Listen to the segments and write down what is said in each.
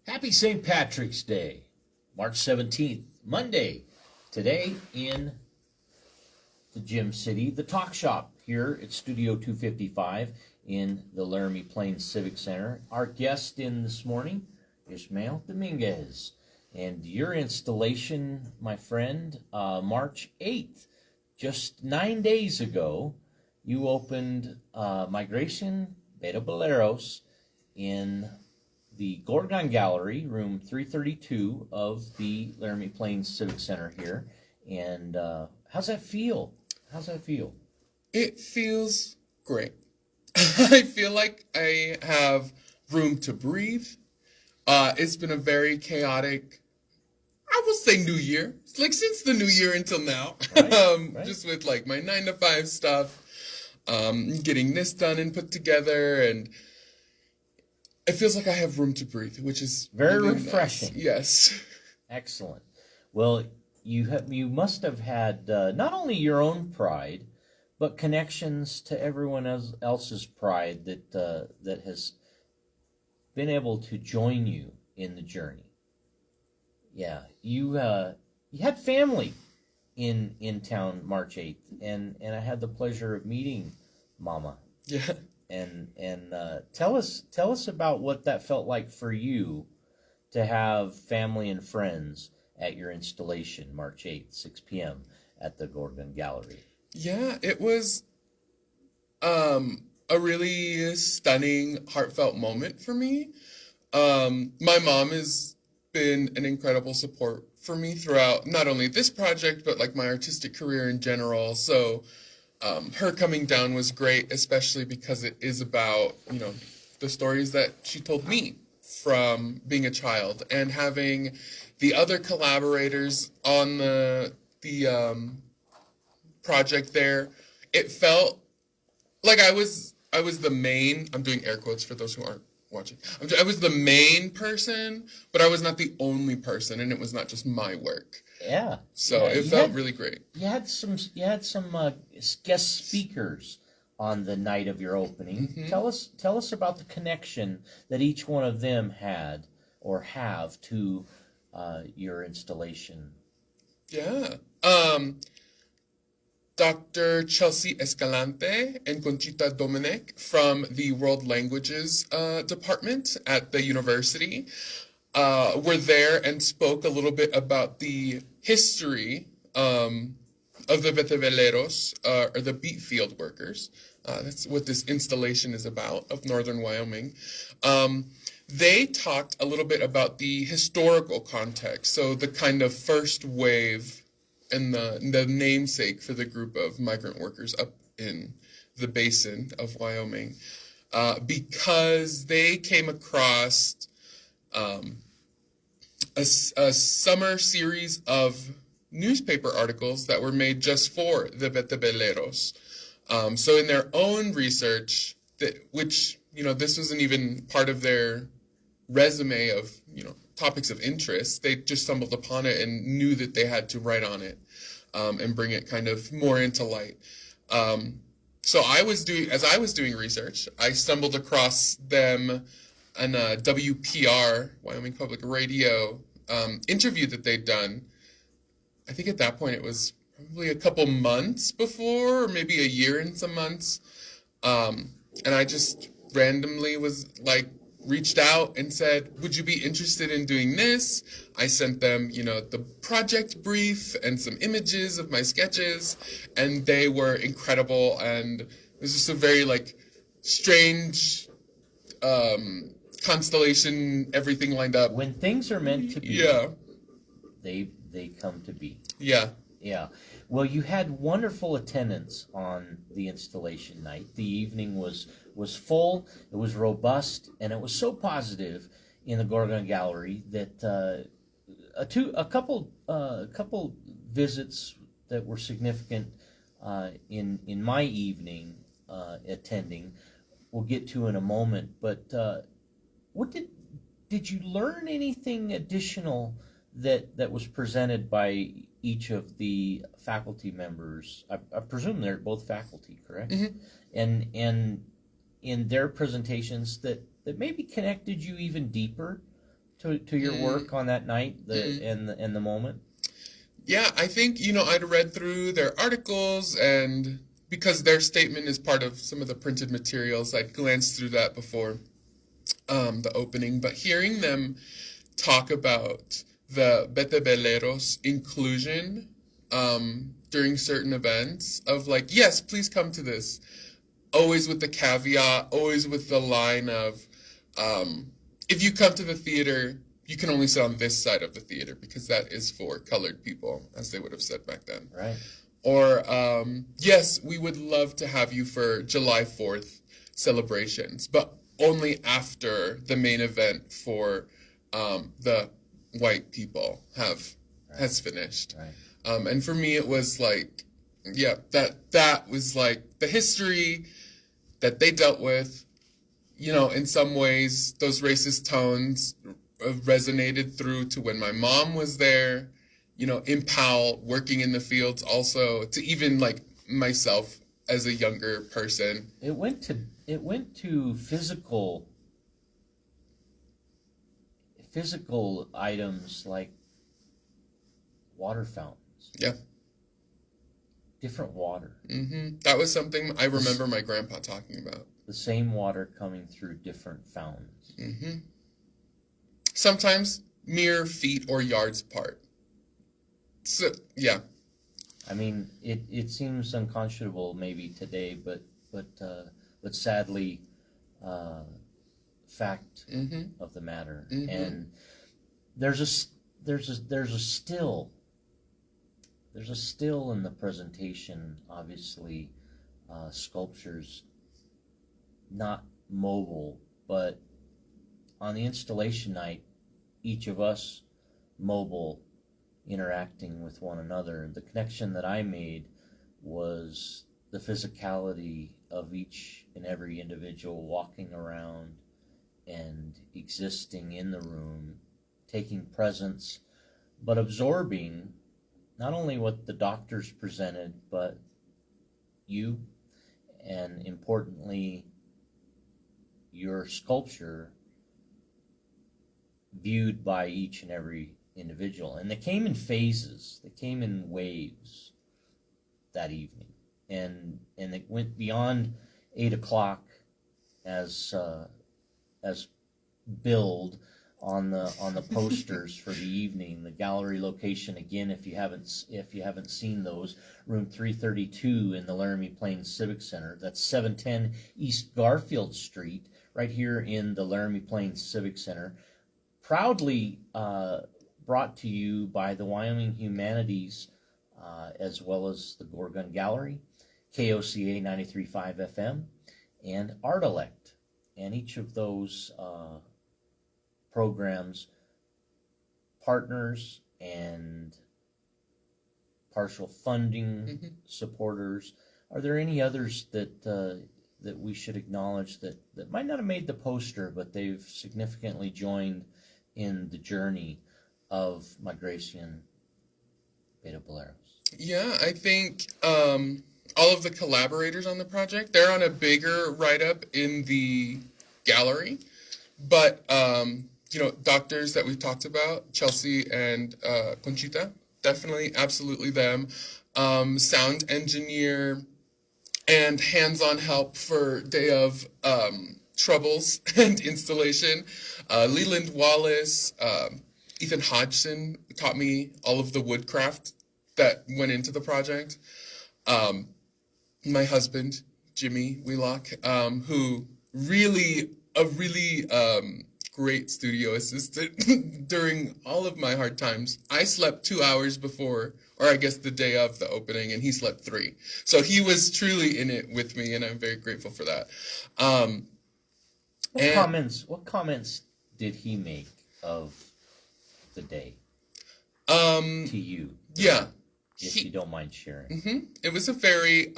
Happy St. Patrick's Day, March 17th, Monday. Today in the Gym City, the Talk Shop here at Studio 255 in the Laramie Plains Civic Center. Our guest in this morning, Ishmael Dominguez. And your installation, my friend, March 8th, just 9 days ago, you opened Migration Beta Boleros in the Gorgon Gallery, room 332 of the Laramie Plains Civic Center here. And how's that feel? It feels great. I feel like I have room to breathe. It's been a very chaotic, I will say, new year. Like since the new year until now. Right. Just with like my 9 to 5 stuff, getting this done and put together, and it feels like I have room to breathe, which is very really refreshing. Nice. Yes. Excellent. Well, you must have had not only your own pride, but connections to everyone else's pride that has been able to join you in the journey. Yeah, you had family in town March 8th, and I had the pleasure of meeting Mama. Yeah. And tell us about what that felt like for you to have family and friends at your installation March 8th, 6 p.m. at the Gorgon Gallery. Yeah, it was a really stunning, heartfelt moment for me. My mom has been an incredible support for me throughout not only this project, but like my artistic career in general. So her coming down was great, especially because it is about, the stories that she told me from being a child, and having the other collaborators on the project there. It felt like I was the main, I'm doing air quotes for those who aren't watching. I was the main person, but I was not the only person, and it was not just my work. Yeah. So it felt really great. You had some guest speakers on the night of your opening. Mm-hmm. Tell us about the connection that each one of them had or have to your installation. Yeah. Dr. Chelsea Escalante and Conchita Dominic from the World Languages Department at the university were there and spoke a little bit about the history of the Beteveleros, or the beet field workers. That's what this installation is about, of northern Wyoming. They talked a little bit about the historical context, so the kind of first wave and the namesake for the group of migrant workers up in the basin of Wyoming, because they came across a summer series of newspaper articles that were made just for the Betebeleros. So in their own research, which, this wasn't even part of their resume of, topics of interest, they just stumbled upon it and knew that they had to write on it, and bring it kind of more into light. So as I was doing research, I stumbled across them in a WPR, Wyoming Public Radio, interview that they'd done. I think at that point it was probably a couple months before, or maybe a year and some months. And I just randomly reached out and said, would you be interested in doing this? I sent them, the project brief and some images of my sketches, and they were incredible. And it was just a very strange constellation, everything lined up. When things are meant to be, yeah, they come to be. Yeah. Yeah. Well, you had wonderful attendance on the installation night. The evening was full, it was robust, and it was so positive in the Gorgon Gallery that a couple visits that were significant in my evening attending we'll get to in a moment. But what did you learn anything additional that was presented by each of the faculty members, I presume they're both faculty, correct? Mm-hmm. And in their presentations that maybe connected you even deeper to your work on that night and the moment? Yeah, I think, I'd read through their articles, and because their statement is part of some of the printed materials, I'd glanced through that before the opening. But hearing them talk about the Betebeleros inclusion during certain events of like, yes, please come to this, always with the caveat, always with the line of, if you come to the theater, you can only sit on this side of the theater because that is for colored people, as they would have said back then. Right. Or, yes, we would love to have you for July 4th celebrations, but only after the main event for the white people has finished. Right. And for me, it was like, yeah, that was like the history that they dealt with. In some ways, those racist tones resonated through to when my mom was there, in Powell, working in the fields also, to even like myself as a younger person. It went to physical items like water fountains. Yeah. Different water. Mm-hmm. That was something I remember my grandpa talking about. The same water coming through different fountains. Mm-hmm. Sometimes mere feet or yards apart. So, yeah. I mean, it seems unconscionable maybe today, but sadly, fact of the matter. Mm-hmm. And there's a still in the presentation. Obviously, sculptures not mobile, but on the installation night, each of us mobile, interacting with one another. The connection that I made was the physicality of each and every individual walking around and existing in the room, taking presence, but absorbing not only what the doctors presented, but you, and importantly, your sculpture viewed by each and every individual. And they came in phases, they came in waves that evening. And it went beyond 8 o'clock as billed on the posters for the evening. The gallery location, again, if you haven't seen those, room 332 in the Laramie Plains Civic Center. That's 710 East Garfield Street, right here in the Laramie Plains Civic Center. Proudly brought to you by the Wyoming Humanities, as well as the Gorgon Gallery, KOCA 93.5 FM, and Artelect. And each of those programs, partners and partial funding supporters. Are there any others that we should acknowledge that might not have made the poster, but they've significantly joined in the journey of Migration Betebeleros? Yeah, I think all of the collaborators on the project, they're on a bigger write-up in the gallery, but doctors that we've talked about, Chelsea and Conchita, definitely, absolutely them. Sound engineer and hands-on help for day of troubles and installation. Leland Wallace, Ethan Hodgson taught me all of the woodcraft that went into the project. My husband, Jimmy Wheelock, who really great studio assistant during all of my hard times. I slept 2 hours before, or I guess the day of the opening, and he slept 3. So he was truly in it with me, and I'm very grateful for that. What comments did he make of the day to you? Yeah. If you don't mind sharing. Mm-hmm. It was a very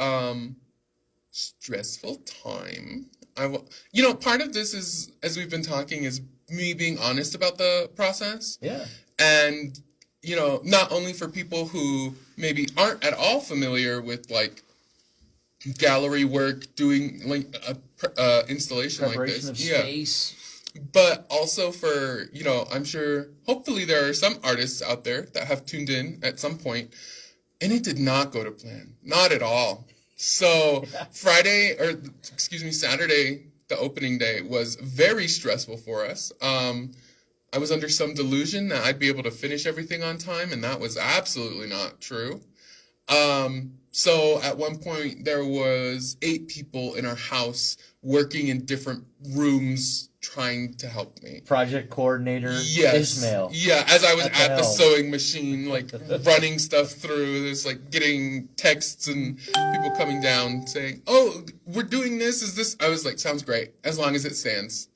stressful time. Part of this is, as we've been talking, is me being honest about the process. Yeah. And not only for people who maybe aren't at all familiar with like gallery work, doing like a installation like Preparation this, of yeah, space. but also for, I'm sure hopefully there are some artists out there that have tuned in at some point, and it did not go to plan, not at all. So Saturday, the opening day, was very stressful for us. I was under some delusion that I'd be able to finish everything on time, and that was absolutely not true. So at one point there was 8 people in our house working in different rooms trying to help me. Project coordinator Yes. Ismail. Yeah, as I was At the at the helm. sewing machine, like running stuff through this, like getting texts and people coming down saying, "Oh, we're doing this. Is this?" I was like, "Sounds great, as long as it stands."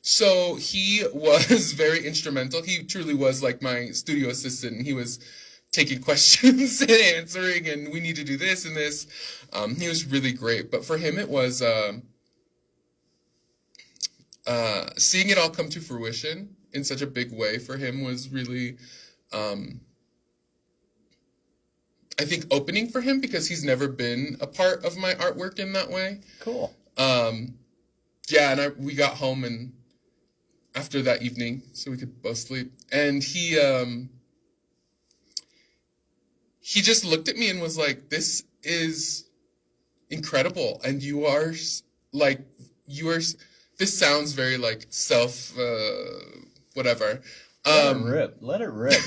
So he was very instrumental. He truly was like my studio assistant. He was taking questions and answering, and we need to do this and this. He was really great. But for him, it was seeing it all come to fruition in such a big way for him was really, I think, opening for him, because he's never been a part of my artwork in that way. Cool. Yeah, and we got home and after that evening, so we could both sleep, and he just looked at me and was like, "This is incredible, and you are like, this sounds very like self whatever." Let it rip. Let it rip.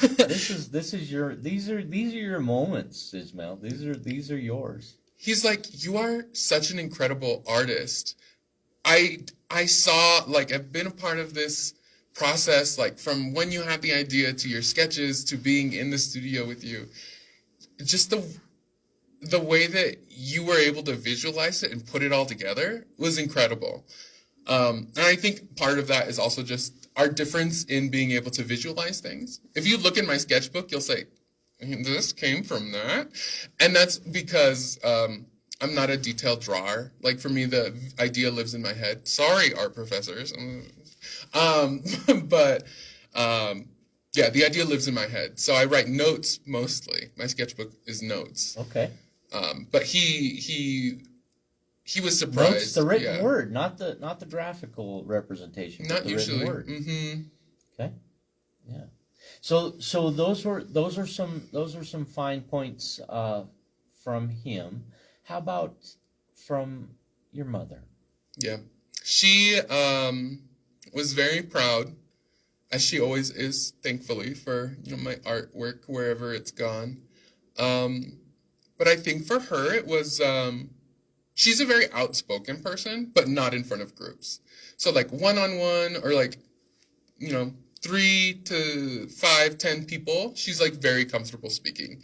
These are your moments, Ismail. These are yours. He's like, "You are such an incredible artist. I saw, like, I've been a part of this process, like from when you had the idea to your sketches to being in the studio with you. Just the way that you were able to visualize it and put it all together was incredible." And I think part of that is also just our difference in being able to visualize things. If you look in my sketchbook, you'll say, "This came from that." And that's because I'm not a detailed drawer. Like, for me, the idea lives in my head. Sorry, art professors. But yeah, the idea lives in my head. So I write notes mostly. My sketchbook is notes. Okay. But he was surprised. Notes, the written yeah. word, not the graphical representation. But Not the usually. written word. Mm-hmm. Okay. Yeah. So those are some fine points from him. How about from your mother? Yeah. She was very proud, as she always is, thankfully, for my artwork wherever it's gone. But I think for her it was, she's a very outspoken person, but not in front of groups. So like one-on-one, or like 3 to 5, 10 people, she's like very comfortable speaking.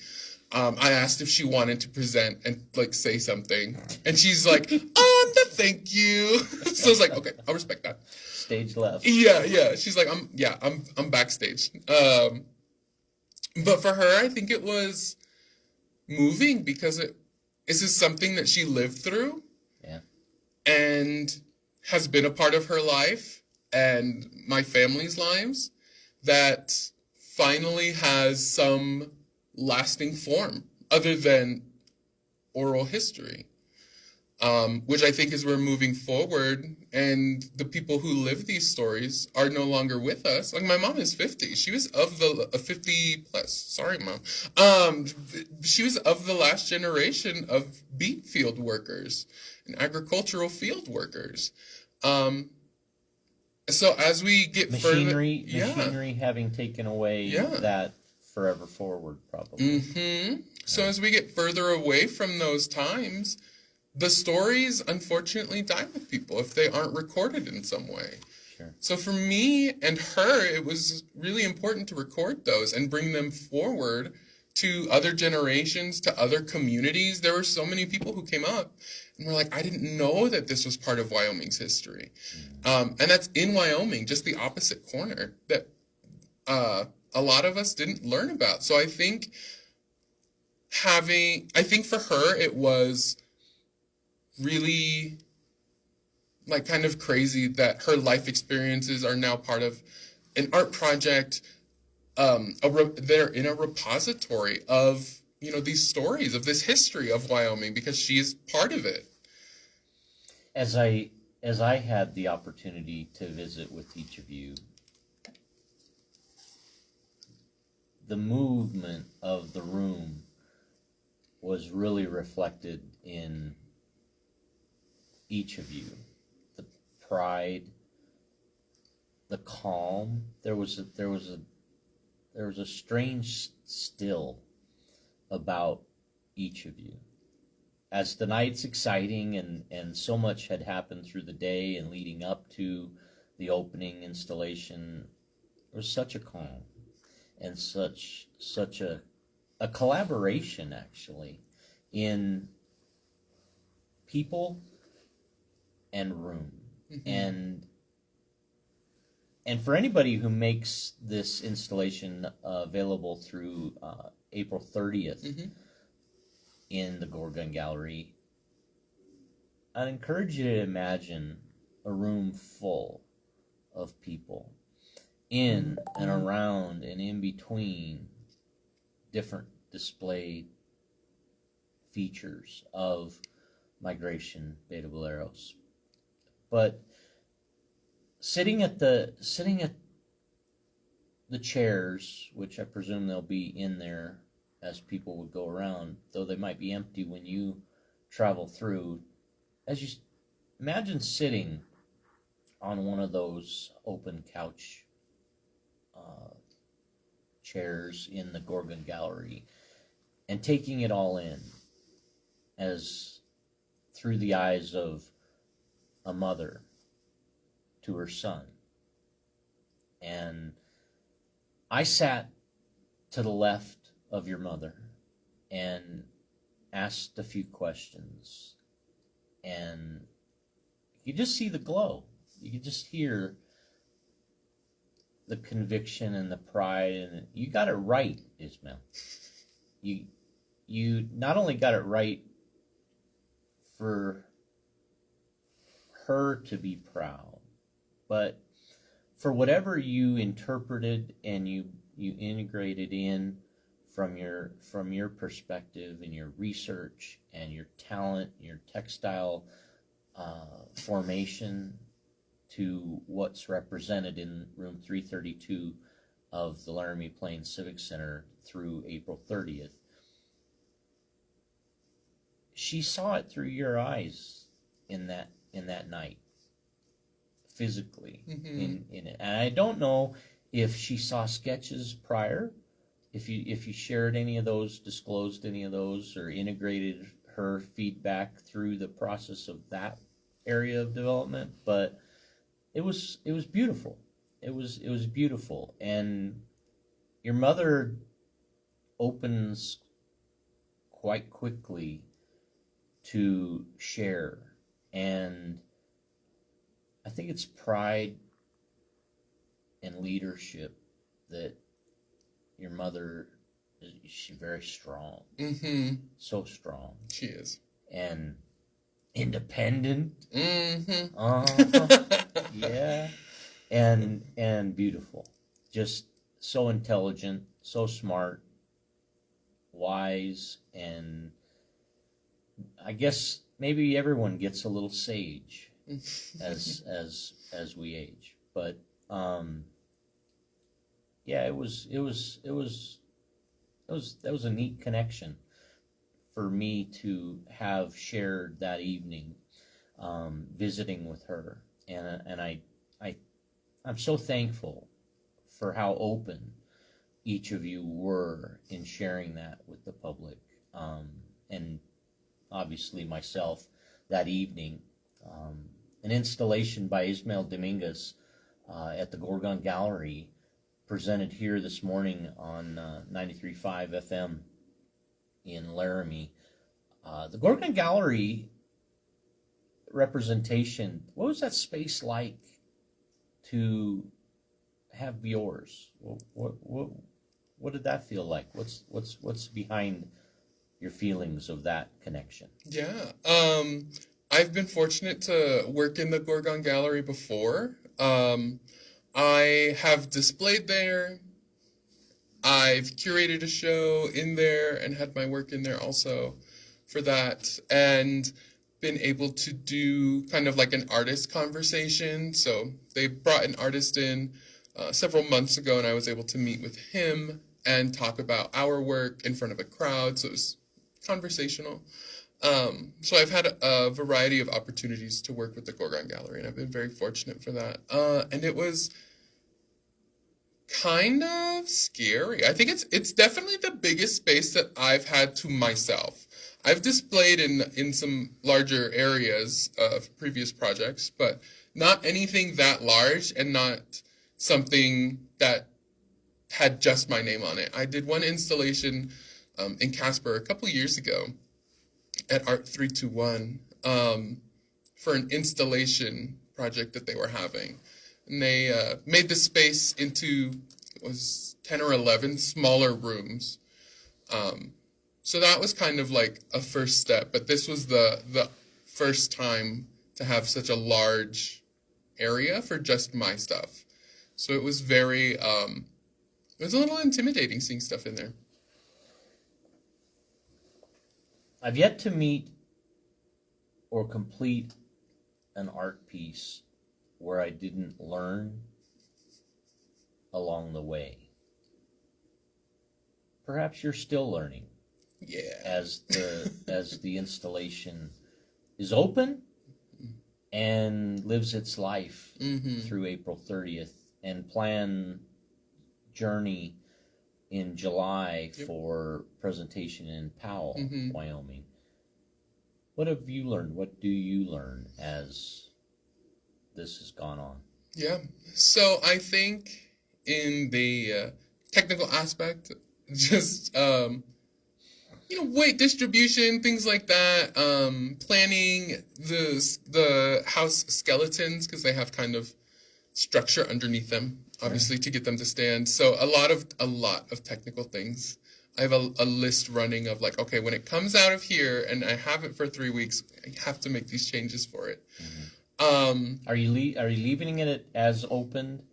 I asked if she wanted to present and like say something, and she's like, "Oh, no, thank you." So I was like, "Okay, I'll respect that." Stage left. Yeah. She's like, I'm backstage." But for her, I think it was moving because this is something that she lived through, Yeah. and has been a part of her life and my family's lives, that finally has some lasting form other than oral history, which I think is we're moving forward, and the people who live these stories are no longer with us. Like, my mom is 50. She was of the 50 plus. Sorry, Mom. She was of the last generation of beet field workers and agricultural field workers. So as we get machinery having taken away that forever forward, probably. Mm-hmm. So as we get further away from those times, the stories unfortunately die with people if they aren't recorded in some way. Sure. So for me and her, it was really important to record those and bring them forward to other generations, to other communities. There were so many people who came up and were like, "I didn't know that this was part of Wyoming's history." And that's in Wyoming, just the opposite corner, that a lot of us didn't learn about. So I think for her, it was really like kind of crazy that her life experiences are now part of an art project they're in a repository of, these stories of this history of Wyoming, because she is part of it. As I had the opportunity to visit with each of you, the movement of the room was really reflected in each of you. The pride, the calm. There was a strange still about each of you. As the night's exciting and so much had happened through the day and leading up to the opening installation, there was such a calm and such a collaboration, actually, in people and room. Mm-hmm. And for anybody who makes this installation available through April 30th, Mm-hmm. in the Gorgon Gallery, I'd encourage you to imagine a room full of people in and around and in between different display features of Migration Beta Boleros. But sitting at the chairs, which I presume they'll be in there as people would go around, though they might be empty when you travel through, as you imagine sitting on one of those open couch chairs in the Gorgon Gallery and taking it all in as through the eyes of a mother to her son. And I sat to the left of your mother and asked a few questions, and you could just see the glow. You could just hear the conviction and the pride, and you got it right, Ismael. You not only got it right for her to be proud, but for whatever you interpreted and you integrated in from your perspective and your research and your talent, your textile formation, to what's represented in room 332 of the Laramie Plains Civic Center through April 30th. She saw it through your eyes in that night, physically. Mm-hmm. in it. And I don't know if she saw sketches prior, if you shared any of those, disclosed any of those, or integrated her feedback through the process of that area of development, but it was beautiful. It was beautiful. And your mother opens quite quickly to share, and I think it's pride and leadership that your mother she's very strong. Mm-hmm. So strong. She is. And independent. Mm-hmm. Yeah. And beautiful. Just so intelligent, so smart, wise, and I guess maybe everyone gets a little sage as we age. But yeah, it was a neat connection for me to have shared that evening, visiting with her, and I'm so thankful for how open each of you were in sharing that with the public, and obviously myself that evening. An installation by Ismael Dominguez at the Gorgon Gallery, presented here this morning on 93.5 FM in Laramie. The Gorgon Gallery representation, what was that space like to have yours? What did that feel like? What's behind your feelings of that connection? Yeah. I've been fortunate to work in the Gorgon Gallery before. I have displayed there I've curated a show in there and had my work in there also for that, and been able to do kind of like an artist conversation. So they brought an artist in several months ago, and I was able to meet with him and talk about our work in front of a crowd. So it was conversational. So I've had a variety of opportunities to work with the Gorgon Gallery, and I've been very fortunate for that. And it was kind of scary. I think it's definitely the biggest space that I've had to myself. I've displayed in some larger areas of previous projects, but not anything that large and not something that had just my name on it. I did one installation in Casper a couple of years ago at Art 321 for an installation project that they were having. And they made the space into, it was 10 or 11 smaller rooms. So that was kind of like a first step, but this was the first time to have such a large area for just my stuff. So it was very, it was a little intimidating seeing stuff in there. I've yet to meet or complete an art piece where I didn't learn along the way. Perhaps you're still learning. Yeah. As the installation is open and lives its life through April 30th, and plan journey in July for presentation in Powell, Wyoming. What have you learned? What do you learn as this has gone on? Yeah. So I think in the technical aspect, just weight distribution, things like that, planning the house skeletons, because they have kind of structure underneath them, obviously, to get them to stand. So a lot of technical things. I have a list running of like, okay, when it comes out of here and I have it for 3 weeks, I have to make these changes for it. Are you leaving it as opened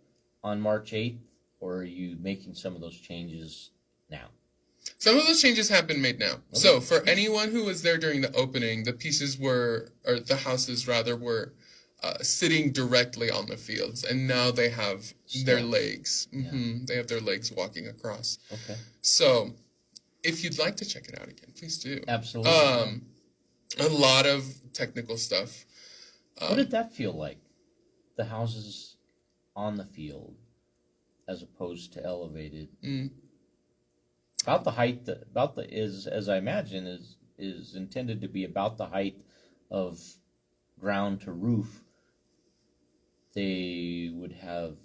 on March 8th, or are you making some of those changes now? Some of those changes have been made now. Okay. So for anyone who was there during the opening, the pieces were, or the houses rather, were sitting directly on the fields, and now they have their legs. They have their legs walking across. Okay. So if you'd like to check it out again, please do. Absolutely. A lot of technical stuff. What did that feel like? The houses on the field as opposed to elevated. About the height, as I imagine, is intended to be about the height of ground to roof. They would have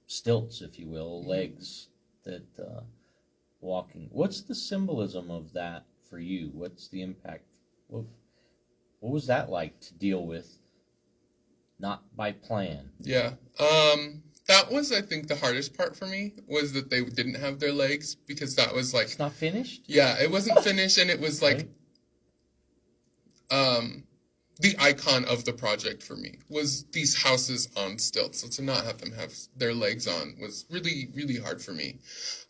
stilts, if you will, legs that walking. What's the symbolism of that for you? What's the impact? What was that like to deal with? Not by plan. Yeah. That was, I think, the hardest part for me, was that they didn't have their legs, because that was like... It's not finished? Yeah, it wasn't finished, and it was like... the icon of the project for me was these houses on stilts. So to not have them have their legs on was really, really hard for me.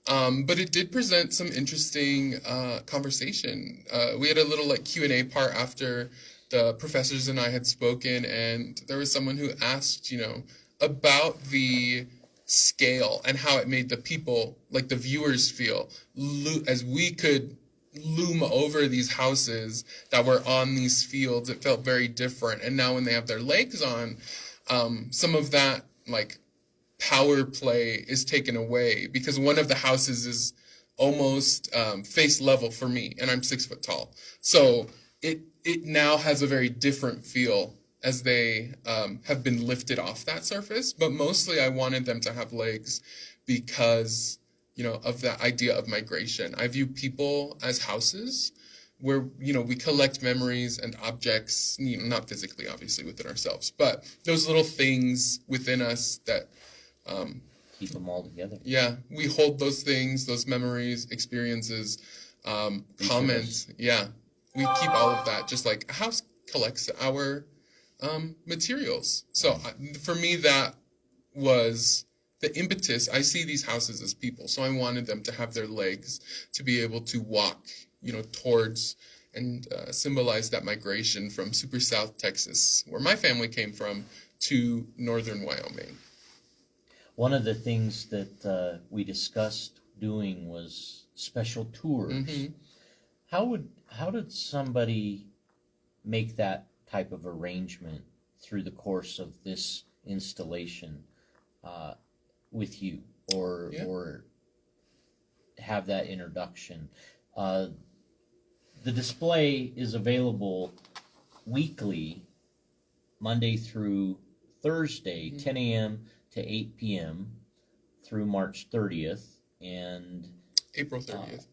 But it did present some interesting conversation. We had a little like Q&A part after the professors and I had spoken, and there was someone who asked, about the scale and how it made the people, like the viewers, feel as we could loom over these houses that were on these fields. It felt very different. And now when they have their legs on, some of that like power play is taken away, because one of the houses is almost face level for me, and I'm 6 foot tall. So it now has a very different feel as they have been lifted off that surface. But mostly I wanted them to have legs because, of that idea of migration. I view people as houses where, we collect memories and objects, not physically, obviously, within ourselves, but those little things within us that... keep them all together. Yeah, we hold those things, those memories, experiences, comments. Yeah, we keep all of that, just like a house collects our materials. So for me, that was the impetus, I see these houses as people, so I wanted them to have their legs to be able to walk, towards and symbolize that migration from super South Texas, where my family came from, to northern Wyoming. One of the things that we discussed doing was special tours. Mm-hmm. How did somebody make that type of arrangement through the course of this installation with you, or have that introduction? The display is available weekly, Monday through Thursday, 10 a.m. to 8 p.m. through March 30th, and April 30th.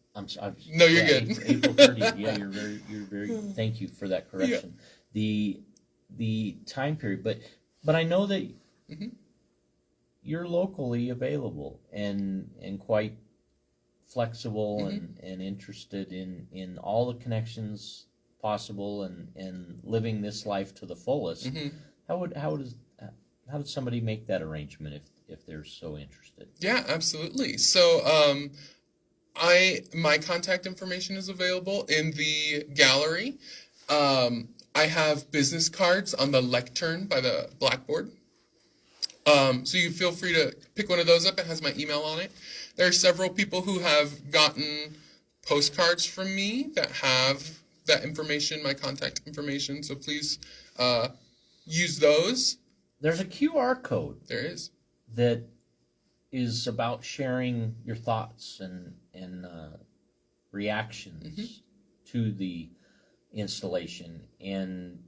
No, you're good. April 30th. Yeah, you're very. Thank you for that correction. Yeah. The time period, but I know that you're locally available and quite flexible and interested in all the connections possible and living this life to the fullest. How did somebody make that arrangement if they're so interested? Yeah, absolutely. So my contact information is available in the gallery. I have business cards on the lectern by the blackboard. So you feel free to pick one of those up. It has my email on it. There are several people who have gotten postcards from me that have that information, my contact information. So please use those. There's a QR code. There is. That is about sharing your thoughts and reactions to the installation. And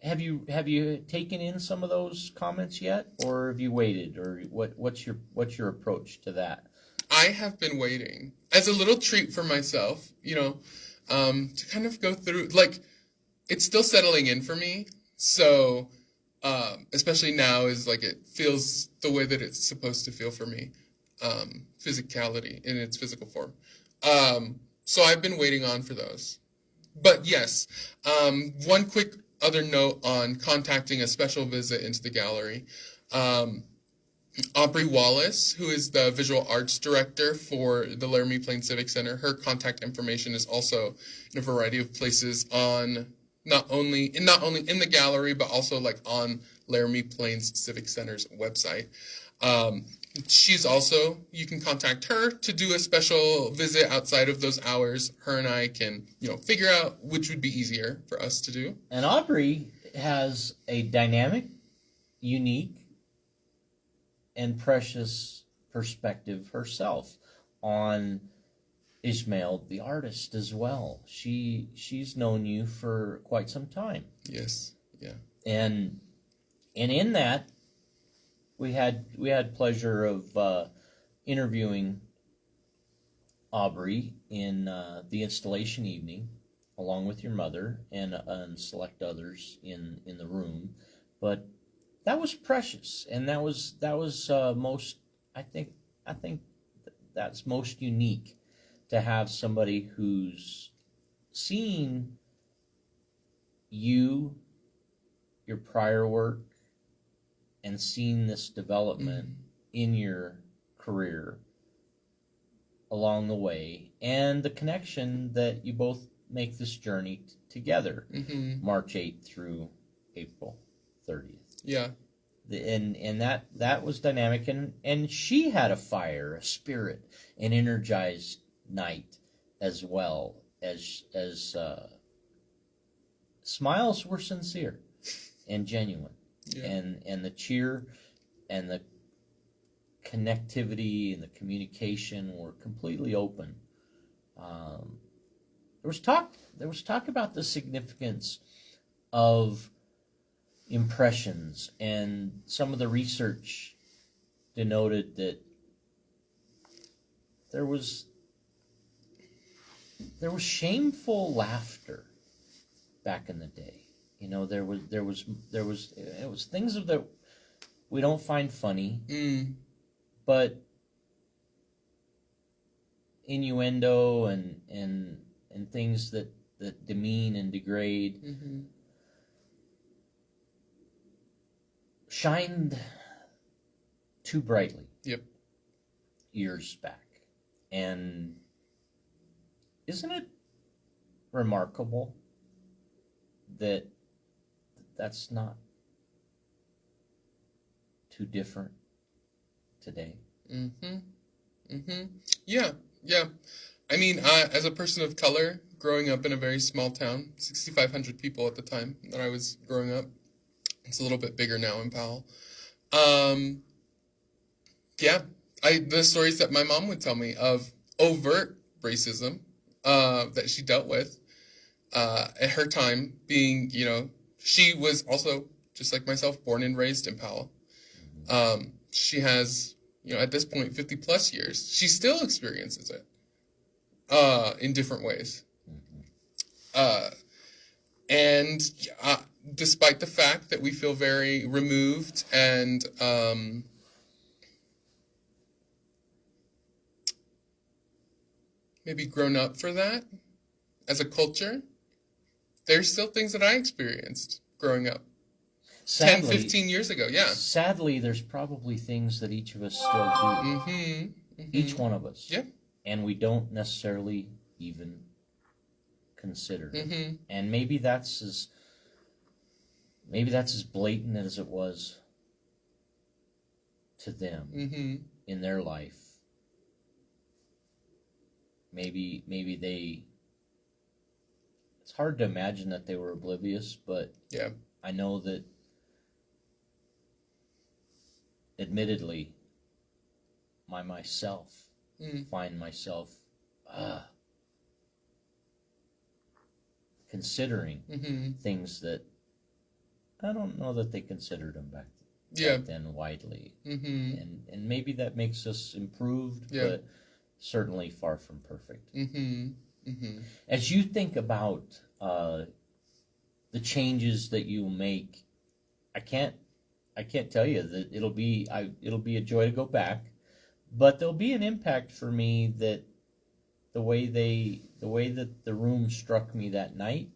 have you taken in some of those comments yet, or have you waited, or what's your approach to that? I have been waiting as a little treat for myself, to kind of go through, like, it's still settling in for me. So, especially now is like, it feels the way that it's supposed to feel for me, physicality in its physical form. So I've been waiting on for those. But yes, one quick other note on contacting a special visit into the gallery. Aubrey Wallace, who is the visual arts director for the Laramie Plains Civic Center, her contact information is also in a variety of places on not only in the gallery, but also like on Laramie Plains Civic Center's website. You can contact her to do a special visit outside of those hours. Her and I can, figure out which would be easier for us to do. And Aubrey has a dynamic, unique, and precious perspective herself on Ishmael, the artist, as well. She's known you for quite some time. Yes. Yeah. And in that, we had pleasure of interviewing Aubrey in the installation evening, along with your mother and select others in the room. But that was precious, and that was most. I think that's most unique, to have somebody who's seen you, your prior work, and seen this development in your career along the way, and the connection that you both make this journey together, March 8th through April 30th. Yeah. And that was dynamic, and she had a fire, a spirit, an energized night, as well as smiles were sincere and genuine. Yeah. And the cheer and the connectivity and the communication were completely open. There was talk about the significance of impressions, and some of the research denoted that there was shameful laughter back in the day. There was things that we don't find funny, but innuendo and things that demean and degrade shined too brightly. Yep. Years back. And isn't it remarkable that that's not too different today? Mm-hmm. Mm-hmm. Yeah. Yeah. I mean, as a person of color, growing up in a very small town, 6,500 people at the time that I was growing up. It's a little bit bigger now in Powell. Yeah, the stories that my mom would tell me of overt racism that she dealt with at her time, being, she was also, just like myself, born and raised in Powell. She has, at this point, 50 plus years. She still experiences it in different ways. And despite the fact that we feel very removed and maybe grown up for that as a culture, there's still things that I experienced growing up. Sadly, 10, 15 years ago, yeah. Sadly, there's probably things that each of us still do. Each one of us. Yeah. And we don't necessarily even consider. And maybe that's as blatant as it was to them in their life. Maybe they, it's hard to imagine that they were oblivious, but yeah, I know that admittedly myself find myself considering things that I don't know that they considered them back then widely. And maybe that makes us improved, but certainly far from perfect. As you think about the changes that you make, I can't tell you that it'll be a joy to go back, but there'll be an impact for me that the way that the room struck me that night,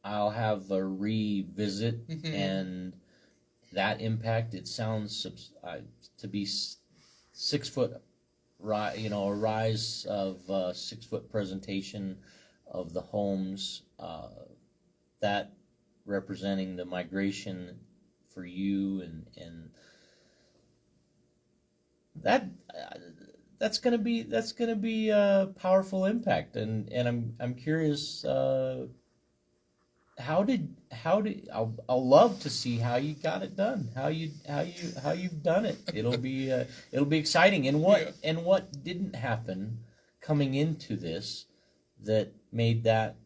I'll have a revisit, and that impact, it sounds to be 6 foot, a rise of 6 foot presentation of the homes, that representing the migration for you, and that's gonna be a powerful impact, and I'm curious. How did I'll love to see how you got it done. How you've done it. It'll be exciting. And what didn't happen coming into this that made that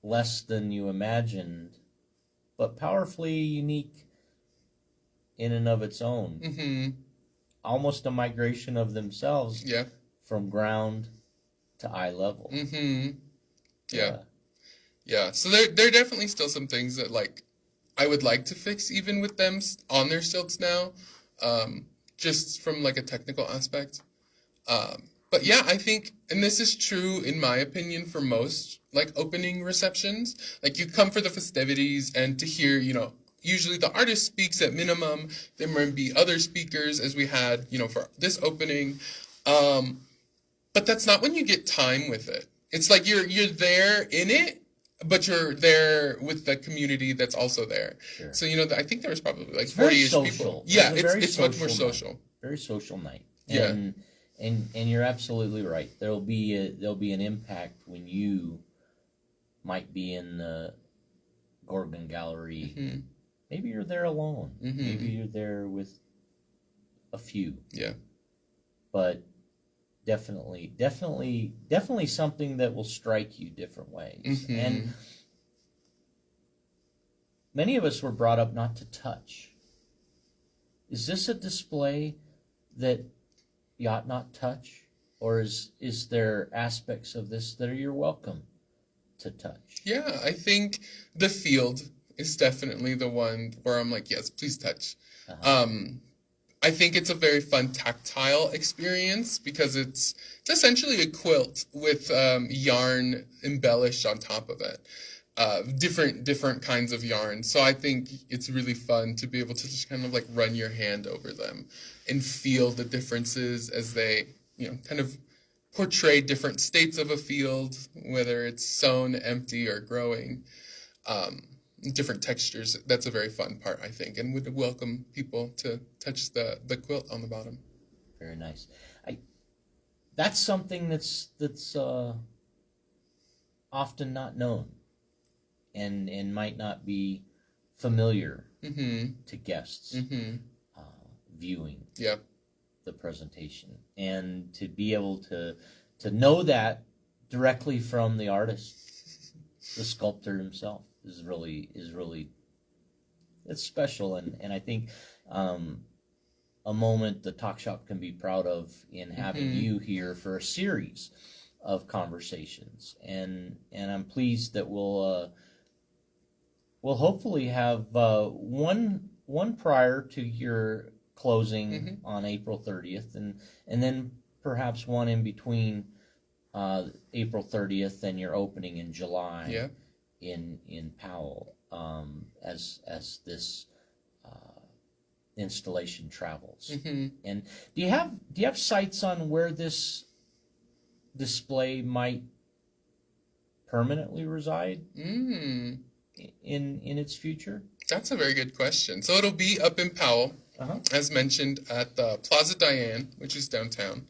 less than you imagined, but powerfully unique in and of its own. Almost a migration of themselves. Yeah. From ground to eye level. Yeah, so there are definitely still some things that, like, I would like to fix even with them on their stilts now, just from, like, a technical aspect. But yeah, I think, and this is true in my opinion for most, like, opening receptions. Like, you come for the festivities and to hear, usually the artist speaks at minimum. There might be other speakers, as we had, for this opening. But that's not when you get time with it. It's like you're there in it, but you're there with the community that's also there. Sure. So, I think there was probably like 40-ish people. Yeah, it's much more social. Very social night. Yeah. And you're absolutely right. There'll be an impact when you might be in the Gorgon Gallery. Maybe you're there alone. Maybe you're there with a few. Yeah. But definitely something that will strike you different ways. And many of us were brought up not to touch. Is this a display that you ought not touch? Or is there aspects of this that you're welcome to touch? Yeah, I think the field is definitely the one where I'm like, yes, please touch. I think it's a very fun tactile experience because it's essentially a quilt with yarn embellished on top of it. different kinds of yarns. So I think it's really fun to be able to just kind of like run your hand over them and feel the differences as they, kind of portray different states of a field, whether it's sown, empty, or growing, different textures. That's a very fun part, I think, and would welcome people to touch the quilt on the bottom. Very nice. That's something that's often not known and might not be familiar to guests viewing the presentation, and to be able to know that directly from the artist, the sculptor himself, is really it's special, and I think a moment the Talk Shop can be proud of in having you here for a series of conversations, and I'm pleased that we'll hopefully have one prior to your closing on April 30th, and then perhaps one in between April 30th and your opening in July in Powell, as this installation travels. And do you have sights on where this display might permanently reside in its future? That's a very good question. So it'll be up in Powell, as mentioned, at the Plaza Diane, which is downtown,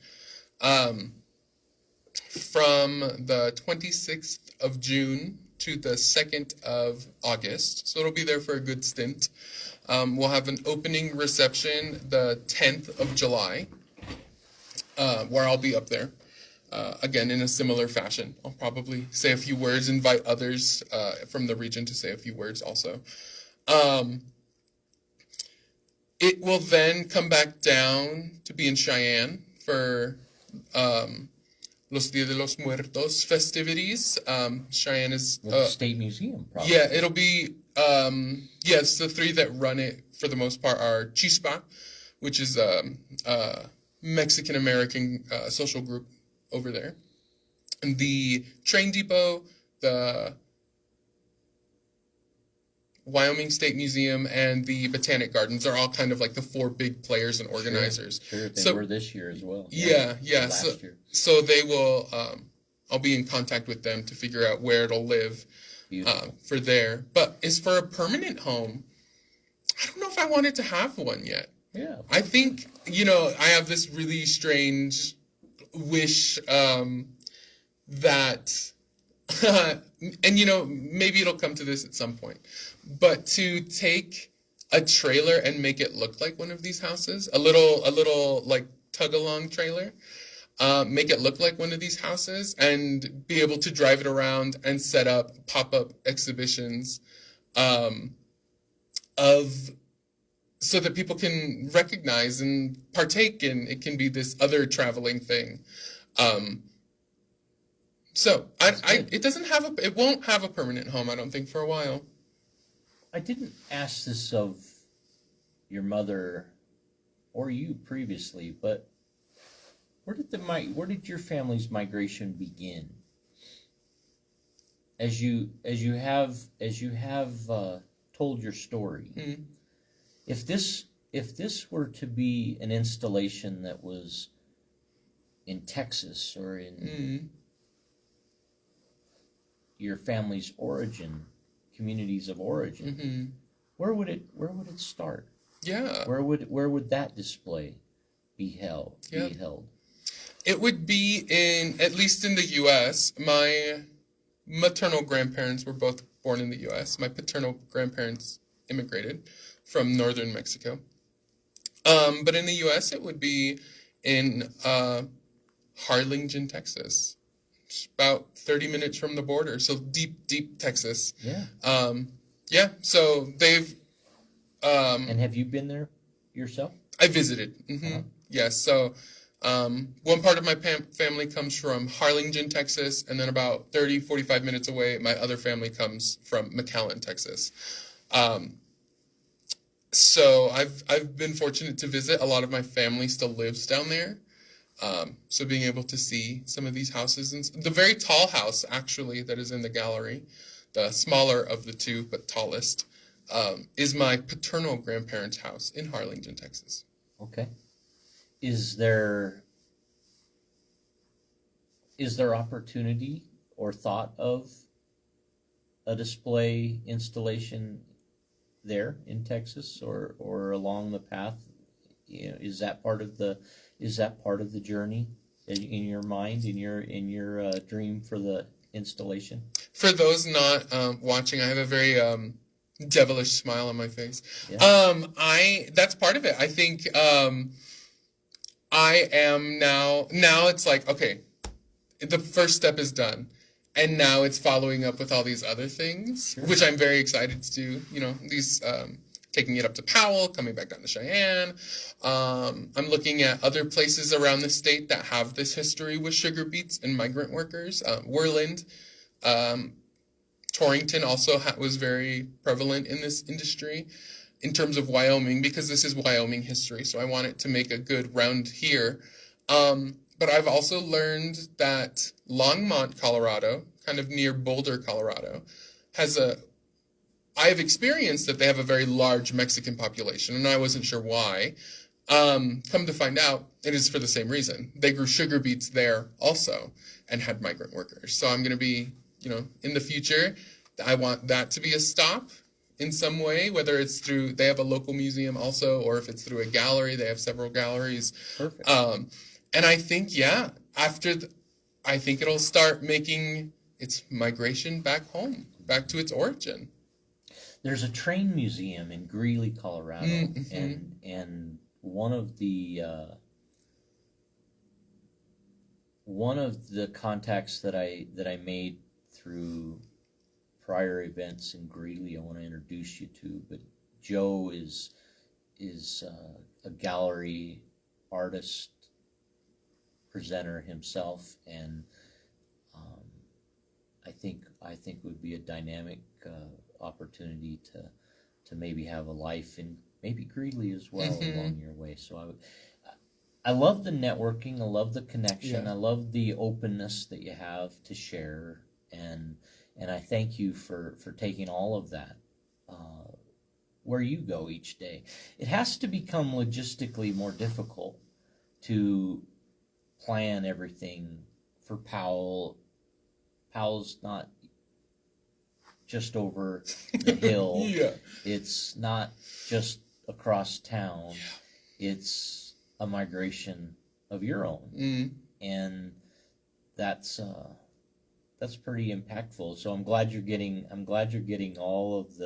from the 26th of June to the 2nd of August. So it'll be there for a good stint. We'll have an opening reception the 10th of July, where I'll be up there. Again, in a similar fashion. I'll probably say a few words, invite others from the region to say a few words also. It will then come back down to be in Cheyenne for Los Dia de los Muertos festivities. Cheyenne is... the State Museum, probably. Yeah, it'll be... yes, the three that run it, for the most part, are Chispa, which is a Mexican-American social group over there. And the Train Depot, the Wyoming State Museum, and the Botanic Gardens are all kind of like the four big players and organizers. Sure, they were this year as well. Yeah. Last year. So they will, I'll be in contact with them to figure out where it'll live for there. But as for a permanent home, I don't know if I wanted to have one yet. Yeah. I think, I have this really strange wish that, and maybe it'll come to this at some point, but to take a trailer and make it look like one of these houses, a little like tug-along trailer, make it look like one of these houses, and be able to drive it around and set up pop-up exhibitions so that people can recognize and partake in. It can be this other traveling thing. It won't have a permanent home, I don't think, for a while. I didn't ask this of your mother or you previously, but where did your family's migration begin? As you have told your story, if this were to be an installation that was in Texas or in your family's communities of origin, where would it start? Yeah. Where would that display be held? It would be at least in the U.S. My maternal grandparents were both born in the U.S. My paternal grandparents immigrated from northern Mexico. But in the U.S., it would be in Harlingen, Texas. It's about 30 minutes from the border, so deep Texas. Yeah. So they've... and have you been there yourself? I visited. Yes, so one part of my family comes from Harlingen, Texas, and then about 30, 45 minutes away, my other family comes from McAllen, Texas. So I've been fortunate to visit. A lot of my family still lives down there. So being able to see some of these houses, and the very tall house, actually, that is in the gallery, the smaller of the two, but tallest, is my paternal grandparents' house in Harlingen, Texas. Okay. Is there opportunity or thought of a display installation there in Texas or along the path? You know, is that part of the journey in your mind, in your dream for the installation? For those not watching, I have a very devilish smile on my face. Yeah. That's part of it. I think I am now it's like, okay, the first step is done. And now it's following up with all these other things, Sure. which I'm very excited to do. You know, these taking it up to Powell, coming back down to Cheyenne. I'm looking at other places around the state that have this history with sugar beets and migrant workers. Worland, Torrington also was very prevalent in this industry in terms of Wyoming, because this is Wyoming history. So I want it to make a good round here. But I've also learned that Longmont, Colorado, kind of near Boulder, Colorado, I have experienced that they have a very large Mexican population, and I wasn't sure why. Come to find out, it is for the same reason. They grew sugar beets there also and had migrant workers. So I'm going to be, in the future, I want that to be a stop in some way, whether it's through, they have a local museum also, or if it's through a gallery. They have several galleries. Perfect. And I think, I think it'll start making its migration back home, back to its origin. There's a train museum in Greeley, Colorado, and one of the contacts that I made through prior events in Greeley, I want to introduce you to. But Joe is a gallery artist, presenter himself, and I think would be a dynamic opportunity to maybe have a life in maybe Greeley as well along your way. So I love the networking, I love the connection, I love the openness that you have to share, and I thank you for taking all of that where you go each day. It has to become logistically more difficult to plan everything for Powell. Powell's not just over the hill. It's not just across town. It's a migration of your own, and that's pretty impactful. So I'm glad you're getting all of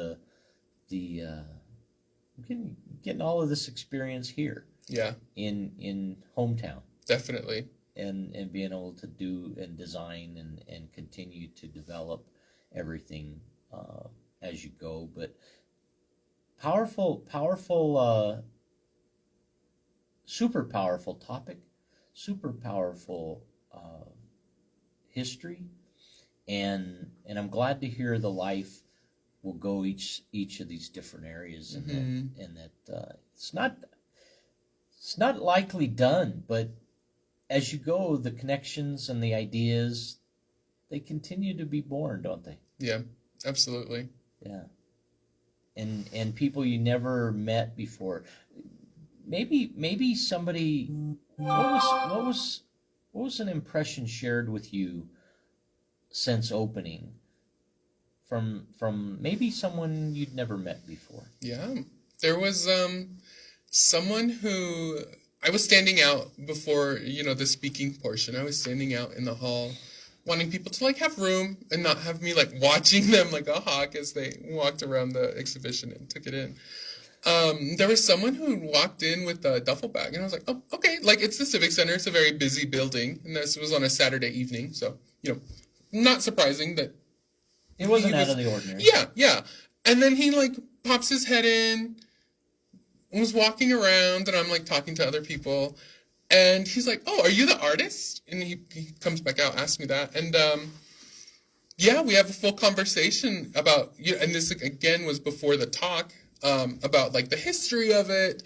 getting all of this experience here. Yeah. In hometown. Definitely. And being able to do and design and continue to develop everything as you go. But powerful, super powerful topic, super powerful history, and I'm glad to hear the life will go each of these different areas, and that it's not likely done, but as you go, the connections and the ideas, they continue to be born, don't they? Yeah, absolutely. Yeah. And people you never met before. Maybe somebody, what was an impression shared with you since opening from maybe someone you'd never met before? Yeah. There was someone who, I was standing out before, the speaking portion. I was standing out in the hall, wanting people to have room and not have me watching them like a hawk as they walked around the exhibition and took it in. There was someone who walked in with a duffel bag, and I was like, oh, okay. It's the Civic Center. It's a very busy building, and this was on a Saturday evening, so not surprising that it wasn't out of the ordinary. Yeah. And then he pops his head in, was walking around, and I'm talking to other people, and he's like, oh, are you the artist? And he comes back out, asks me that, and we have a full conversation about, and this again was before the talk, about the history of it,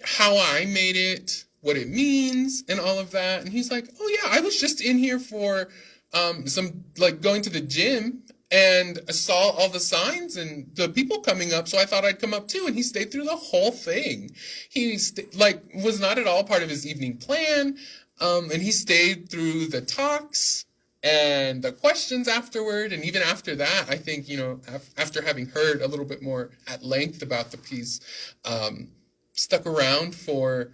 how I made it, what it means, and all of that. And he's like, oh yeah, I was just in here for some going to the gym, and I saw all the signs and the people coming up, so I thought I'd come up too. And he stayed through the whole thing. He was not at all part of his evening plan, and he stayed through the talks and the questions afterward. And even after that, I think, after having heard a little bit more at length about the piece, stuck around for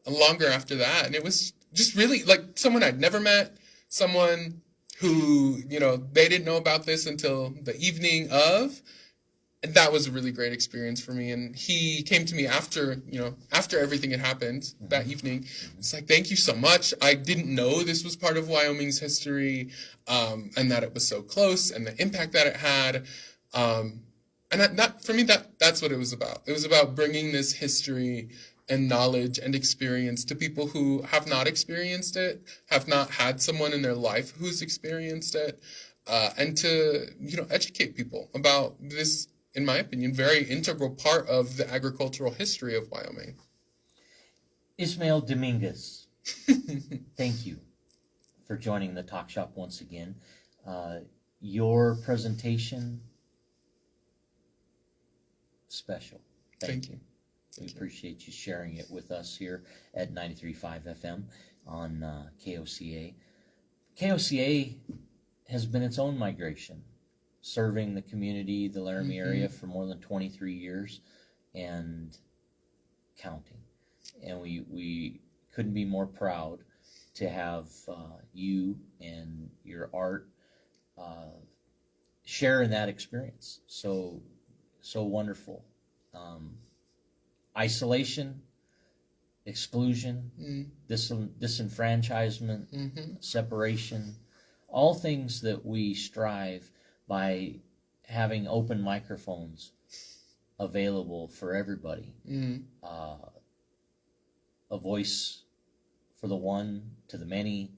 longer after that. And it was just really like someone I'd never met, someone who, they didn't know about this until the evening of. And that was a really great experience for me. And he came to me after everything had happened that evening. It's like, thank you so much. I didn't know this was part of Wyoming's history, and that it was so close and the impact that it had. And that for me, that's what it was about. It was about bringing this history and knowledge and experience to people who have not experienced it, have not had someone in their life who's experienced it, and to, educate people about this, in my opinion, very integral part of the agricultural history of Wyoming. Ismael Dominguez, thank you for joining the Talk Shop once again. Your presentation, special. Thank you. We appreciate you sharing it with us here at 93.5 FM on KOCA. KOCA has been its own migration, serving the community, the Laramie area, for more than 23 years and counting. And we couldn't be more proud to have you and your art share in that experience. So wonderful. Isolation, exclusion, disenfranchisement, separation, all things that we strive by having open microphones available for everybody. A voice for the one, to the many,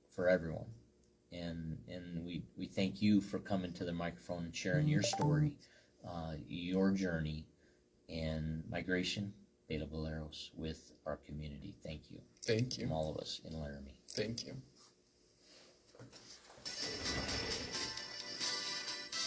for everyone. And we thank you for coming to the microphone and sharing your story, your journey, and migration de los Boleros with our community. Thank you. Thank you. From all of us in Laramie. Thank you.